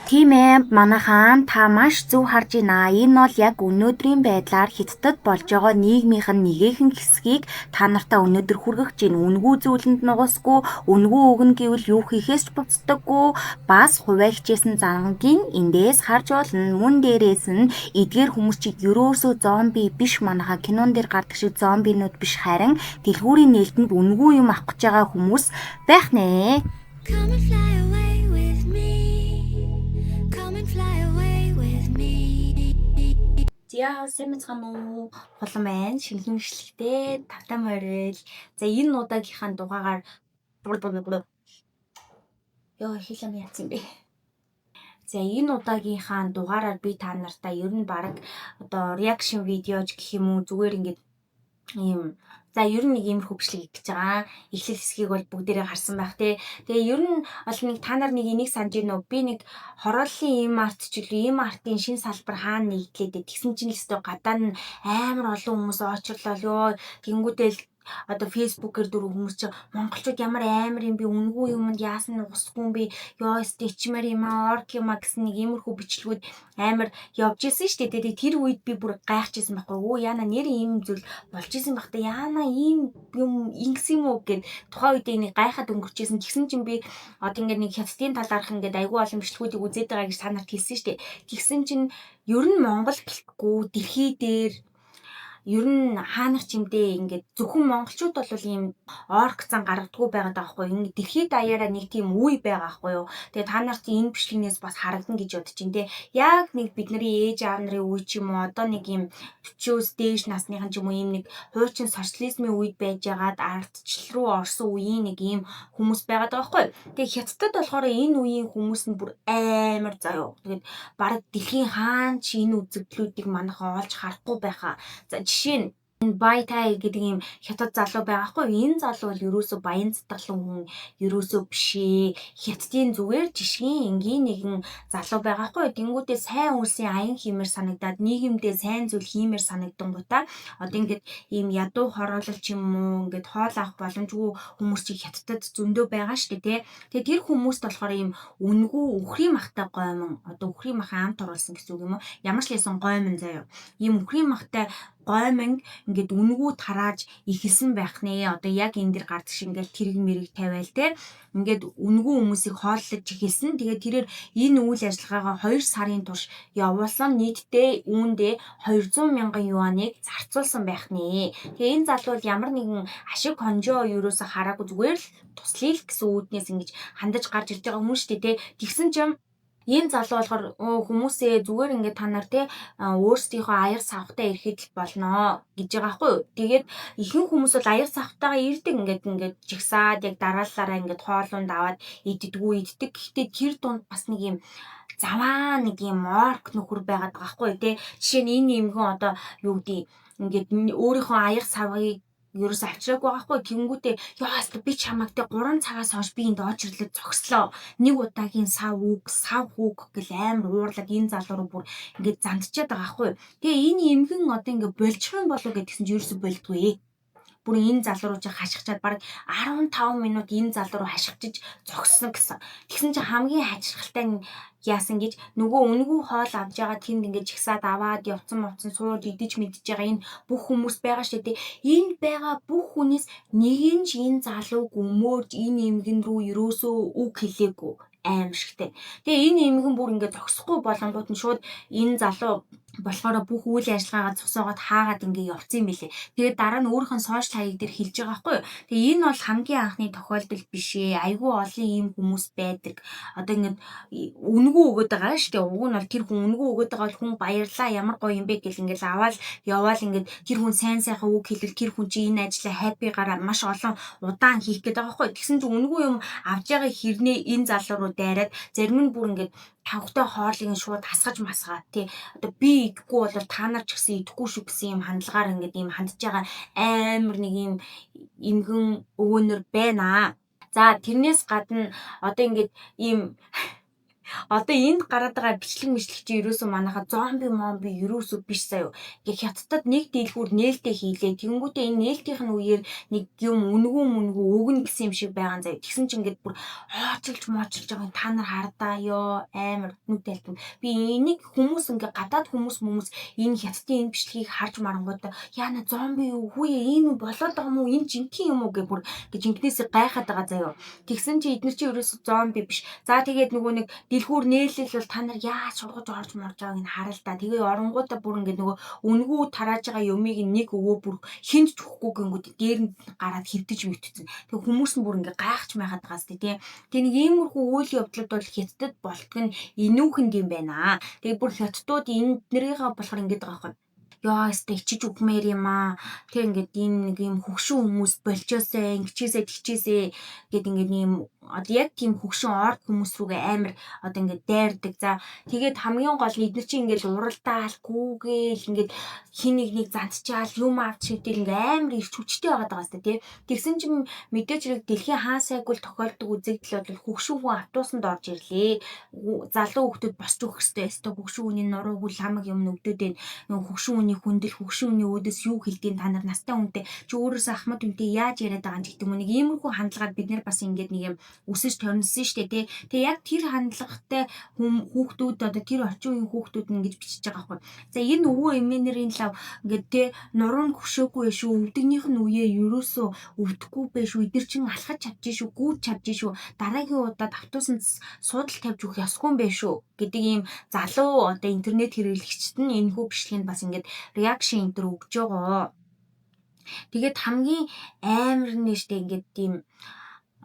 Тийм ээ, манайхан та маш зөв харж байна. Энэ бол яг өнөөдрийн байдлаар Хятадд болж байгаа нийгмийнх нь нэгэн хэсгийг та нартаа өнөөдөр хүргэж байна. Үнгүй зүйлэнд нугасгүй, үнгүй өгнө гэвэл юу хийхээс ч буцдаггүй. Бас хуваалцжсэн зангийн эндээс харж болно. Мөн дээрээс нь эдгээр хүмүүс чиг ерөөсөө зомби биш, манайха кинон дээр гардаг шиг зомбинууд биш, харин дэлгүүрийн нээлтэнд үнгүй юм авах гэж байгаа хүмүүс байх нэ. Come and fly away with me. Come and fly away with me. За сайн мэцхан уу, улам байна. Шинэ мэдлэгтэй тавтан морил. За энэ удаагийнхаа дугаагаар ёо хэлэм яатсан бэ. За энэ удаагийнхаа дугаараар би та нартай ер нь баг одоо реакшн видеож гэх юм уу, зүгээр ингээд ийм за ер нь нэг иймэрхүү бичлэг хийж байгаа. Эхлэл хэсгийг бол бүгдээрээ харсан байх те. Тэгээ ер нь бол нэг та нар нэг энийг санаж байна уу? Би нэг хорооллын ийм арт ч үлээ ийм артын шин салбар хаана нэгдлээ тэгсэн чинь л өстө гадаа нь амар олон хүмүүс очрлоо ёо. Тэнгүүдэл одоо фэйсбүүкээр дөрөв хүмүүс чи монголчууд ямар амар юм би үнгүй юмд яасан нь усгүй юм би ёо стичмэр юм орк юм гэсэн нэг иймэрхүү бичлэгүүд амар явж исэн шүү дээ. Тэгээ тэр үед би бүр гайхажсэн байхгүй юу? Яна нэр ийм зүйл болж исэн байх та яана ийм юм ингэсэн юм уу гэд тухайн үед энийг гайхаад өнгөрчээсэн. Тэгсэн чинь би одоо ингээд нэг хятадын талаарх ингээд айгүй олон бичлэгүүдийг үзээд байгаа гэж та нарт хэлсэн шүү дээ. Тэгсэн чинь ер нь Монгол гэлтгүй дэлхий дээр ер нь хаанах чимдээ ингээд зөвхөн монголчууд бол ийм орк зан гаргадаггүй байгаад байгаа хгүй. Ингээд дэлхийд даяараа нэг тийм үе байгаа хгүй юу. Тэгээ та нарт энэ бичлэгнээс бас харагдана гэж бодож байна те. Яг нэг бидний ээж аав нарын үе ч юм уу одоо нэг ийм 40-өөс дээш насныхан ч юм уу ийм нэг хуучин социализмын үед байжгаад ардчил руу орсон үеийн нэг ийм хүмүүс байгаад байгаа хгүй. Тэгээ хятадд болохоор энэ үеийн хүмүүс нь бүр амар заяа. Тэгээд бараг дэлхийн хаан ч энэ үзэгдлүүдийг манайхан олж харахгүй байхаа. За жишээ нь энэ Байтай гэдэг ийм хятад залуу байгаа хгүй. Энэ залуу бол ерөөсө баян затгалан хүн ерөөсө бишээ. Хятадын зүгээр жишгийн энгийн нэгэн залуу байгаа хгүй. Тэнгүүдээ сайн үлсийн аян хиймээр санагдаад нийгэмдээ сайн зүйл хиймээр санагдангуудаа одоо ингээд ийм ядуу хороолол ч юм уу ингээд хоол авах боломжгүй хүмүүс чи хятадд зөндөө байгаа шүү дээ тий. Тэгээ тэр хүмүүст болохоор ийм үнгүй үхрийн махтай гоймон одоо үхрийн махан амт оруулсан гэсэн үг юм уу? Ямар ч лсэн гоймон заяа. Ийм үхрийн махтай гоймон ингээд үнгүй тарааж ихэлсэн байх нэ. Одоо яг энэ дэр гардаг шиг ингээд тэрэг мэрэг тавиал те. Ингээд үнгүй хүмүүсийг хооллож ихэлсэн. Тэгээд тэрээр энэ үйл ажиллагаагаа 2 сарын турш явуулсан. Нийтдээ үүндээ 200 мянган юаныг зарцуулсан байх нэ. Тэгээ энэ залуу ямар нэгэн ашиг хонжоо ерөөсө хараагүй зүгээр л туслая л гэсэн үүднээс ингэж хандаж гарч ирж байгаа хүмүүс шүү дээ те. Тэгсэн чинь энэ залуу болохоор хүмүүсээ зүгээр ингээд та нар те өөрсдийнхөө аяр савхтаа ирэхэд л болноо гэж байгаа хгүй юу. Тэгээд ихэнх хүмүүс бол аяр савхтаагаа ирдэг ингээд жигсаад яг дараалалаараа ингээд хоолунд аваад иддэггүй иддэг. Гэхдээ тэр дунд бас нэг юм заваа нэг юм орк нөхөр байгаад байгаа хгүй юу те. Жишээ нь энэ юмгэн одоо юу гэдэг ингээд өөрийнхөө аяр савыг ерөөс авчраагүй байгаа хгүй. Тэнгүүтээ яаст би чамагтай 3 цагаас хойш би энд очрлоо зогслоо. Нэг удаагийн сав үг гэл амар уурлаад энэ залуу руу бүр ингээд зандчаад байгаа хгүй. Тэгээ энэ эмгэн одоо ингээд болчих юм болов гэдгсэн чи ерөөсө болдгүй. Бүр энэ залуу руу чи хашгичаад баг 15 минут энэ залуу руу хашгичиж зогссон гэсэн. Тэгсэн чи хамгийн хачирхалтай нь яасан гэж нөгөө үнгүй хоол авж байгаа тэнд ингээд жигсаад аваад явцсан сууд идэж мэдж байгаа энэ бүх хүмүүс байгаа шүү дээ. Энэ байгаа бүх хүнээс нэг нь ч энэ залууг өмөрж энэ эмгэн рүү ерөөсөө үг хэлээгүй аимшигтэй. Тэгээ энэ эмгэн бүр ингээд зогсохгүй болонгууд нь шууд энэ залуу болохоор бүх үйл ажиллагаагаа зогсоогоод хаагаад ингээ явцсан юм билээ. Тэгээд дараа нь өөрийнх нь сошиал хаяг дээр хэлж байгаа байхгүй юу. Тэгээ энэ бол хамгийн анхны тохиолдол биш ээ. Айгүй олон ийм хүмүүс байдаг. Одоо ингээд үнгүй өгöd байгаа шүү дээ. Уг нь бол тэр хүн үнгүй өгöd байгаа бол хүн баярлаа ямар гоё юм бэ гэл ингээл аваад яваал ингээд тэр хүн сайн сайхан үг хэлвэл тэр хүн чи энэ ажлаа хайпигараа маш олон удаан хийх гээд байгаа байхгүй юу. Тэгсэн чинь үнгүй юм авж байгаа хэрнээ энэ залуу руу дайраад зарим нь бүр ингээд тавхтай хоолыг шууд хасгаж масгаа тий. Одоо би идэхгүй бол та нар ч гэсэн идэхгүй шүү гэсэн юм хандлагаар ингээд юм хандж байгаа амар нэг юм эмгэн өвөнөр байна. За тэрнээс гадна одоо ингээд ийм Одоо энд гараад байгаа бичлэг чи ерөөсөө манайха зомби момби ерөөсөө биш заяо. Ингээ хятадд нэг дийлгүүр нээлттэй хийлээ. Тэнгүүтээ энэ нээлтийнх нь үеэр нэг юм үнгүү өгнө гэсэн юм шиг байгаа заяо. Тэгсэн чинь ингээд бүр моочилж байгаа та нар хардаа ёо амар нүд тайлбар. Би энийг хүмүүс ингээ гадаад хүмүүс энэ хятадын энэ бичлэгийг харж марангуудаа яана зомби юу хүүе энэ болоод байгаа юм уу энэ жинхэнэ юм уу гэх бүр ингээ жинхнээсээ гайхаад байгаа заяо. Тэгсэн чи эдгээр чи ерөөсөө зомби биш. За тэгээд нөгөө нэг дэлгүүр нээлэл бол та нар яаж сургаж орж марж байгааг нь хараа л да. Тэгээ оронгуудаа бүр ингээд нөгөө үнгүү тарааж байгаа юмыг нэг өвөө бүр хинж өгөхгүй гингүүд дээр нь гараад хөвтөж мөвтцэн. Тэгээ хүмүүс нь бүр ингээд гайхаж майхаад байгаа сте тий. Тэгээ нэг иймэрхүү үйл явдлууд бол хятадд болтго нь инүүхэнд юм байна. Тэгээ бүр хятадууд энэ нэрийнхээ болохоор ингээд байгаа юм. Яа өстө ичиж үхмээр юм аа. Тэг ингээд ийм нэг юм хөгшин хүмүүс болчоосаа ингэчээсээ тэгчээсээ гэд ингээд ийм одоо яг тийм хөгшин орд хүмүүс рүүгээ амар одоо ингээд дайрдаг. За тэгээд хамгийн гол нь эдгээр чинь ингээд уралдаал гүүгээл ингээд хин нэг зантчаал юм авч шидэл ингээд амар ирч хүчтэй байгаад байгаа сте тий. Тэгсэн чинь мэдээж хэрэг дэлхийн хаан сайгуул тохиолдог үзэгдэл бол хөгшин хүн автобусанд орж ирлээ. Залуу хүмүүс босч өгөх хэвээр өстө хөгшин хүний нуруугүй ламаг юм нөгдөөд энэ хөгшин хүний хүндэл хөгшин хүний өөдөөс юу хэлдэг та нар настай хүнтэй чи өөрөөсөө ахмад хүнтэй яаж яриад байгаа юм гэдэг юм нэг иймэрхүү хандлагаар бид нар бас ингээд нэг юм өсөж төрнсөн шүү дээ тий. Тэгээ яг тэр хандлагатай хүүхдүүд одоо тэр орчин үеийн хүүхдүүд нь ингэж бичиж байгаа байхгүй. За энэ өвөө эмээнэрийн лав ингээд тий нуруу хөшөөгүй шүү. Өвдөгнийх нь үеэ ерөөсөө өвдөхгүй бэ шүү. Эдгэр чин алхаж чадчих шүү. Гүйж чадчих шүү. Дараагийн удаад автобусанд суудал тавьж өгөх ёсгүй юм бэ шүү гэдэг ийм залуу одоо интернет хэрэглэгчд нь энэ хүү бичлэгэнд бас ингээд реакшн энэ төр өгж байгаа. Тэгээд хамгийн амар нь штэ ингээд тийм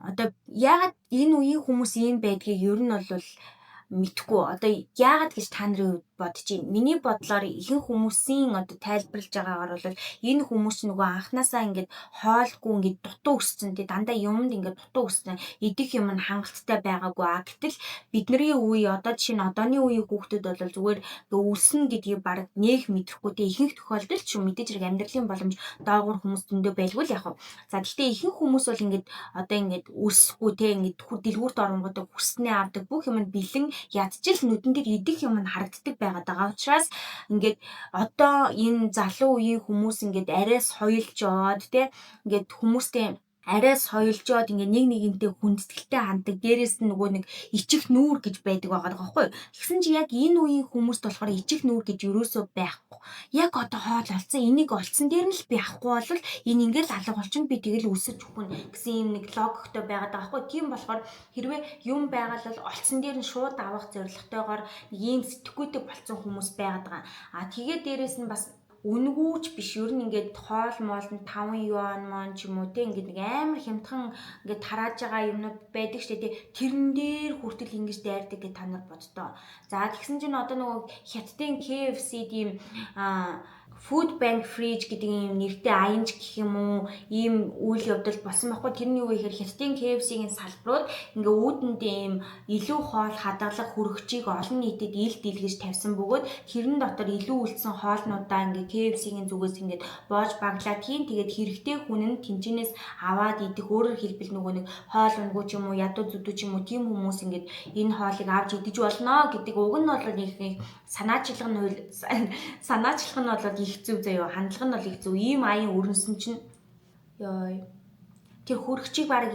одоо яагаад энэ үеийн хүмүүс ийм байдгийг ер нь бол мэдхгүй. Одоо яагаад гэж та нарын хувьд бодож байна? Миний бодлоор ихэнх хүмүүсийн одоо тайлбарлаж байгаагаар бол энэ хүмүүс нөгөө анханасаа ингээд хоолгүй ингээд дутуу өссөн тий дандаа юмд ингээд дутуу өссөн идэх юм нь хангалттай байгаагүй а гэтэл бидний үе одоо жишээ нь одооны үеийн хүүхдүүд бол зүгээр ингээд өснө гэдгийг баг нээх мэдрэхгүй тий ихэнх тохиолдолд ч мэдээж хэрэг амьдралын боломж доогуур хүмүүс зөндөө байлгүй л яах вэ? За гэхдээ ихэнх хүмүүс бол ингээд одоо ингээд өсөхгүй тий ингээд дэлгүүрт оронгуудаа хүснээ авдаг бүх юм бэлэн ядчил нүдэн дээр идэх юм нь харагддаг байгаад байгаа учраас ингээд одоо энэ залуу үеийн хүмүүс ингээд арайс хойлжоод тий ингээд хүмүүстэй арайс хойлжоод ингээ нэг нэгэнтэй хүндэтгэлтэй ханддаг. Дээрээс нь нөгөө нэг ичих нүүр гэж байдаг байгаа байхгүй юу? Тэгсэн чи яг энэ үеийн хүмүүст болохоор ичих нүүр гэж юусоо байхгүй. Яг одоо хоол олцсон энийг олцсон дээр нь л би авахгүй бол энэ ингээл алга болчихно би тэгэл өсөж өгнө гэсэн юм нэг логиктой байгаад байгаа байхгүй юу? Тийм болохоор хэрвээ юм байгаад бол олцсон дээр нь шууд авах зорилготойгоор ийм сэтгүүтэй болцсон хүмүүс байгаад байгаа. А тэгээд дээрээс нь бас үнгүүч биш ер нь ингээд хоол моолнд 5 юан мон ч юм уу те ингээд нэг амар хямдхан ингээд тарааж байгаа юмнууд байдаг штэ те тэрэн дээр хүртэл ингэж дайрдаг гэж та нар боддоо. За тэгсэн чинь одоо нөгөө хятадын KFC тийм Food Bank Fridge гэдэг юм нэртэй аянч гэх юм уу ийм үйл явдал болсон байхгүй. Тэрний юу гэхээр хятадын KFC-ийн салбарууд ингээ үүдэнд ийм илүү хоол хадгалах хүрэгчийг олон нийтэд ил дийлгэж тавьсан бөгөөд тэрэн дотор илүү үлдсэн хоолнуудаа ингээ KFC-ийн зүгээс ингээ боож баглаад хийн тэгээд хэрэгтэй хүн нь тэнцэнээс аваад идэх өөрөөр хэлбэл нөгөө нэг хоол унгуу ч юм уу ядуу зүдүү ч юм уу тийм хүмүүс ингээ энэ хоолыг авч идэж болно гэдэг уг нь бол их санаачлах нь бол их зүв заяа хандлага нь бол их зүв ийм аян өрнсөн чинь ёо тэр хөрөгчийг баг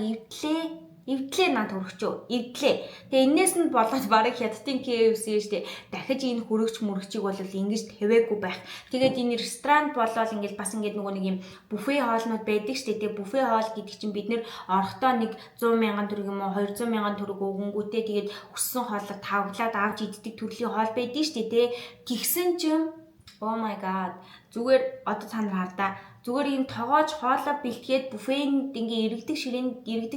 эвдлээ над хөрөгчөө эвдлээ. Тэгээ энээс нь болоод баг хятадын KFC штэ дахиж энэ хөрөгч мөрөгчийг бол ингэж тавиагүй байх. Тэгээд энэ ресторан болоод ингээд бас ингээд нөгөө нэг юм буфе хоолнууд байдаг штэ. Тэгээ буфе хоол гэдэг чинь бид нэр орохдоо нэг 100,000 төгрөг юм уу 200,000 төгрөг өгөнгүүтээ тэгээд өссөн хоолоо тавглаад авч иддэг төрлийн хоол байдаг штэ. Тэгсэн чинь oh my god зүгээр одоо та нар хардаа зүгээр ийм тогоож хоолоо бэлтгээд буфенд ингээ иргэдэг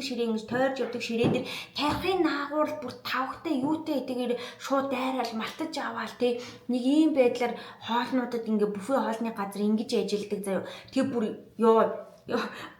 ширээ ингэж тойрж явдаг ширээ дээр тарихын наагур бүр тавхтай юутай эдгээр шууд дайраал мартаж аваал те нэг ийм байдлаар хоолнуудад ингээ буфе хоолны газар ингэж ажилладаг заяа. Тэгээ бүр ёо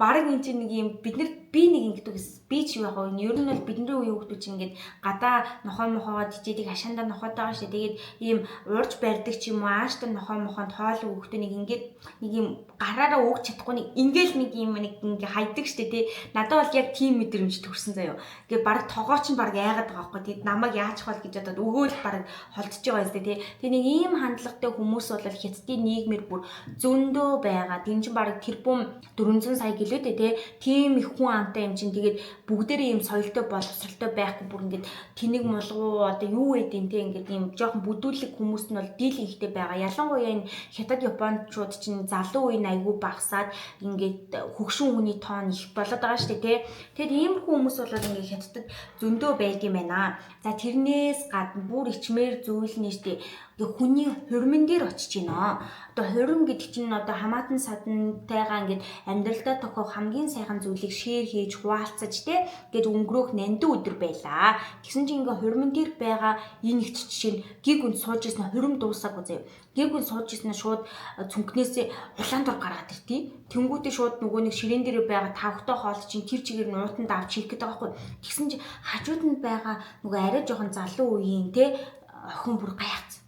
баг энэ чинь нэг ийм бид нар би нэг ингэдэг би ч яг нь ер нь бол бидний үеийн хүмүүс чинь ингээд гадаа нохоо мохоогоо тижээдэг хашаандаа нохоотойгоо шүү. Тэгээд ийм уурж барьдаг ч юм уу ааштай нохоо мохонд хоол өгөхдөө нэг ингээд нэг юм гараараа өгч чадахгүй нэг ингээл нэг юм нэг ингээ хайдаг шүү тий. Надад бол яг тийм мэдрэмж төрсэн заяо. Ингээд баг тогоо чинь баг айгаад байгаа байхгүй. Тэгээд намайг яачих бол гэж бодоод өгөөл баг холдож байгаа юм тий. Тэгээд нэг ийм хандлагатай хүмүүс бол хятадын нийгмээр бүр зөндөө байгаа. Тин чинь баг тэрбум 400 сая гэлээ тий. Тийм их хүн амтай юм чинь тэгээд бүгдээрээ ийм соёлтой боловсралтай байхгүй бүр ингээд тэнэг молгоо одоо юу гэдэг те ингээд ийм жоохон бүдүүлэг хүмүүс нь бол дийлэн ихтэй байгаа. Ялангуяа энэ хятад японочууд чинь залуу үеийн айгүй багасаад ингээд хөгшин хүний тоон их болоод байгаа шүү дээ те. Тэгэд иймэрхүү хүмүүс бол ингээд хятадд зөндөө байдаг юм байна. За тэрнээс гадна бүр ичмээр зүйл нь шүү дээ. Хүний хурмын дээр очиж байна. Одоо хурим гэдэг чинь одоо хамаатан садантайгаа ингээд амьдралдаа тохиох хамгийн сайхан зүйлийг шеэр хийж хуваалцаж те гэж өнгөрөөх нандин өдөр байлаа. Тэгсэн чинь ингээ хурмын дээр байгаа энэ их жишээ нь гиг үнд сууж ирсэн хурим дуусаагүй заяа. Гиг үнд сууж ирсэн шууд цүнхнээсээ улаан дор гаргаад иртий. Тэнгүүтээ шууд нөгөө нэг ширээн дээр байгаа тавхтай хоол чинь тэр чигээр нь уутанд авч хийх гээд байгаа байхгүй. Тэгсэн чинь хажууд нь байгаа нөгөө арай жоохон залуу үеийн те охин бүр гайхацсан.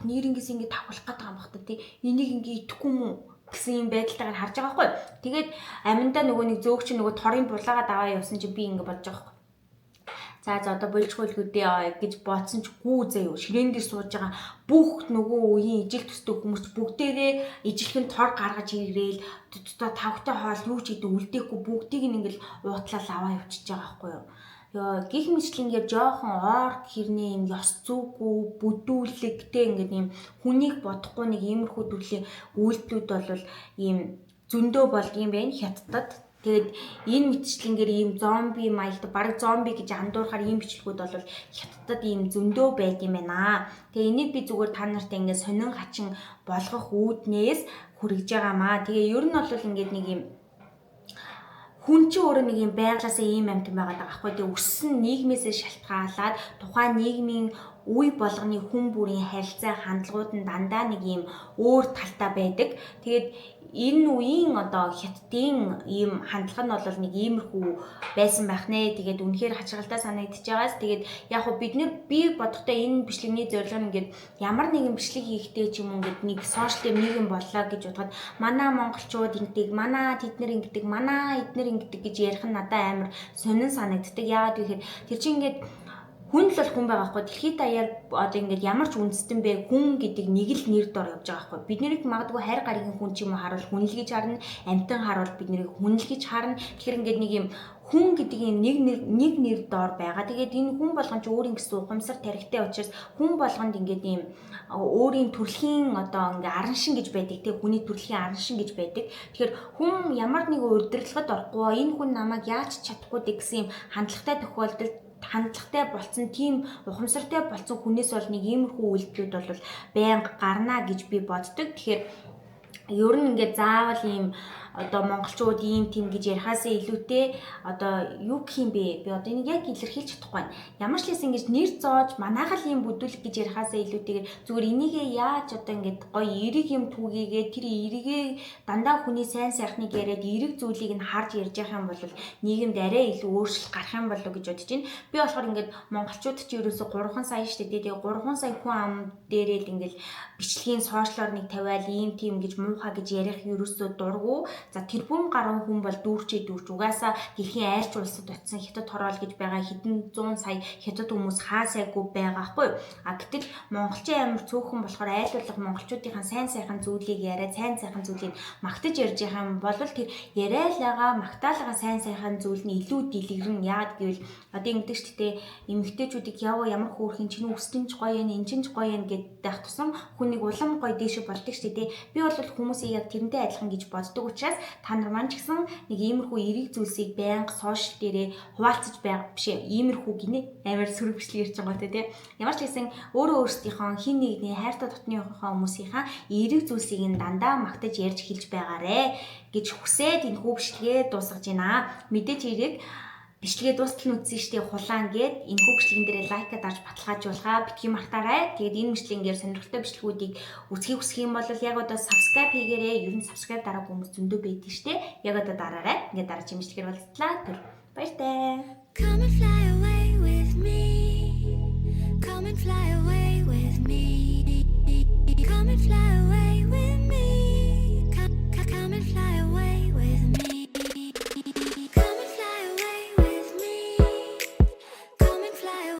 Нэрнгээс ингэ тавхлах гэдэг юм багтаа тий. Энийг ингэ идэхгүй юм уу гэсэн юм байдалтайгаар харж байгаа байхгүй. Тэгээд аминдаа нөгөө нэг зөөгч нөгөө торын булаагаа даваа явсан чи би ингэ бодож байгаа байхгүй. За одоо болжгүй л хөдөө гэж бодсон ч гүү заяа. Ширээн дээр сууж байгаа бүх нөгөө үеийн ижил төстэй хүмүүс бүгдээрээ ижилхэн тор гаргаж ирээл тавхтай хоол юу ч идэв үлдээхгүй бүгдийг ингээл уутлал аваа явчихж байгаа байхгүй юу. Гих мэтлэнгээр жоохон оор хэрнээ юм ёс зүйгүй бүдүүлэгтэй ингээд юм хүнийг бодохгүй нэг иймэрхүү төрлийн үйлдэлүүд бол ийм зөндөө болдгийм байх хятадд. Тэгээд энэ мэтчлэнгээр ийм зомби маягт баг зомби гэж андуурахаар ийм бичлэгүүд бол хятадд ийм зөндөө байдгийм байна. Тэгээ энийг би зүгээр та нартай ингээд сонин хачин болгох үүднээс хүргэж байгаамаа. Тэгээ ер нь бол ингээд нэг юм хүн чинь өөрөө нэг юм байглаасаа ийм амт байгаад байгаа байхгүй. Тэгээ өссөн нийгмээсээ шалтгаалаад тухайн нийгмийн үе болгоны хүн бүрийн харилцаа хандлагууд нь дандаа нэг юм өөр талтай байдаг. Тэгээд энэ үеийн одоо хятадын ийм хандлага нь бол нэг иймэрхүү байсан байх нэ. Тэгээд үнэхээр хачиргалтай санагдчихж байгаас тэгээд яг хөө би бодохдоо энэ бичлэгний зорилго нь ингээд ямар нэгэн бичлэг хийхдээ ч юм уу ингээд нэг сошиал нийгэм боллоо гэж бодоход манай монголчууд ингэдэг, манай тэд нар ингэдэг, манай эднэр ингэдэг гэж ярих нь надад амар сонин санагддаг. Яагаад гэхээр тэр чинь ингээд хүн л хүн байгаа хгүй. Дэлхийд даяар одоо ингээд ямар ч үндэстэн бэ хүн гэдэг нэг л нэр дор явж байгаа хгүй. Бид нарыг магадгүй хайр гаригийн хүн ч юм уу харуул хүн л гэж харна. Амтан харуул бид нарыг хүн л гэж харна. Тэгэхээр ингээд нэг юм хүн гэдэг юм нэг нэр дор байгаа. Тэгээд энэ хүн болгон ч өөр ингэсэн ухамсар тарихтай учраас хүн болгонд ингээд ийм өөрийн төрөлхийн одоо ингээ аран шин гэж байдаг тийм хүний төрөлхийн аран шин гэж байдаг. Тэгэхээр хүн ямар нэгэн урдирлагад орохгүй энэ хүн намайг яаж чадахгүй гэсэн юм хандлагатай тохиолдолд хандлагатай болсон тийм ухамсартай болсон хүнээс бол нэг иймэрхүү үйлдэлүүд бол байнга гарна гэж би боддог. Тэгэхээр ер нь ингээд заавал ийм одоо монголчууд ийм тийм гэж ярихаасаа илүүтэй одоо юу гэх юм бэ? Би одоо энийг яг илэрхийлж чадахгүй байна. Ямар ч лээс ингэж нэр зоож манайхал ийм бүдүүлэг гэж ярихаасаа илүүтэйгээр зүгээр энийгээ яаж одоо ингэж гоё эерэг юм түүгээгээ тэр эрэгээ дандаа хүний сайн сайхныг яриад эерэг зүйлийг нь харж ярьж явах юм бол нийгэмд арай илүү өөрчлөлт гарах юм болов гэж бодож байна. Би болохоор ингэж монголчууд ч ерөөсө 3 сая штэ тэгээ 3 сая хүн ам дээрээ л ингэж бичлэгийн сошиалор нэг тавиал ийм тийм гэж муухай гэж ярих ерөөсө дургу. За тэрбум гаруй хүн бол дүүрч угаасаа дэлхийн айрч улсад утсан хятад хороол гэж байгаа хэдэн 100 сая хятад хүмүүс хаа сайгүй байгаа хгүй. А гэтэл монголчин амир цөөхөн болохоор айлуулга монголчуудынхаа сайн сайхан зүйлийг яриад сайн сайхан зүйлийг магтаж ярьж байгаа юм бол тэр яриалгаа магтаалгаа сайн сайхан зүйл нь илүү дэлгэрэн яад гэвэл одоо ингэдэг шүү дээ эмэгтэйчүүдийг яваа ямар хөөрхин чинь өстөнч гоё юм эн чинь гоё юм гэдэг тусам хүнийг улам гоё дээшээ болдог шүү дээ. Би бол хүмүүсийг яг тэрнтэй адилхан гэж боддог учраас та нар маань ч гэсэн нэг иймэрхүү эерэг зүйлсийг байнга сошиал дээрээ хуваалцаж байгаа биш иймэрхүү гинэ амар сөрөг бичлэг ярьж байгаа те. Ямар ч гэсэн өөрөө өөрсдийнхөө хин нэгний хайртай дотныхоо хүмүүсийнхаа эерэг зүйлсийг нь дандаа магтаж ярьж хэлж байгаарэ гэж хүсээд энэ хүү бичлэгээ дуусгаж байна. Мэдээж хэрэг бичлэгээ дуустал нь үзсэн штеп хулаан гээд энэ хүү бичлэгэн дээр лайка дарж баталгаажуулгаа битгий мартаарай. Тэгээд энэ бичлэгнээр сонирхолтой бичлэгүүдийг үзхийг хүсэх юм бол яг одоо subscribe хийгээрэй. Ер нь subscribe дараагүй хүмүүс зөндөө байдаг штеп. Яг одоо дараарай. Ингээд дараач юм бичлэгээр болцлаа. Тэр баяртай. Come and fly away with me. Come and fly away